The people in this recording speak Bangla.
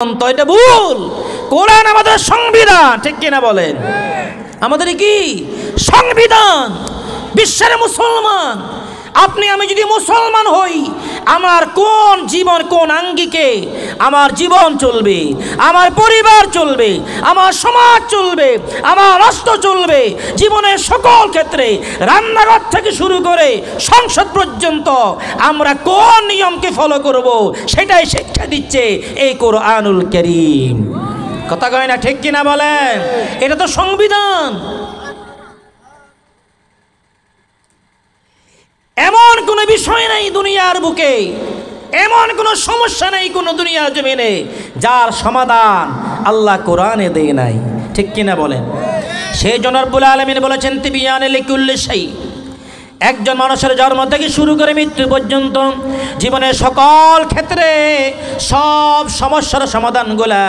এটা ভুল। কোরআন আমাদের সংবিধান, ঠিক কিনা বলেন? আমাদের কি সংবিধান, বিশ্বের মুসলমান। আপনি আমি যদি মুসলমান হই, আমার কোন জীবন, কোন আঙ্গিকে আমার জীবন চলবে, আমার পরিবার চলবে, আমার সমাজ চলবে, আমার রাষ্ট্র চলবে, জীবনের সকল ক্ষেত্রে রান্নাঘর থেকে শুরু করে সংসদ পর্যন্ত আমরা কোন নিয়মকে ফলো করব, সেটাই শিক্ষা দিচ্ছে এই কোরআনুল কারীম। কথা কয় না, ঠিক কিনা বলেন? এটা তো সংবিধান। এমন কোনো বিষয় নেই দুনিয়ার বুকে, এমন কোনো সমস্যা নেই কোনো দুনিয়ার জমিনে যার সমাধান আল্লাহ কোরআনে দেয় নাই, ঠিক কিনা বলেন? সেই জন্য রব্বুল আলামিন বলেছেন তিবিয়ান লিকুল্লি শাই। একজন মানুষের জন্ম থেকে শুরু করে মৃত্যু পর্যন্ত জীবনের সকল ক্ষেত্রে সব সমস্যার সমাধানগুলা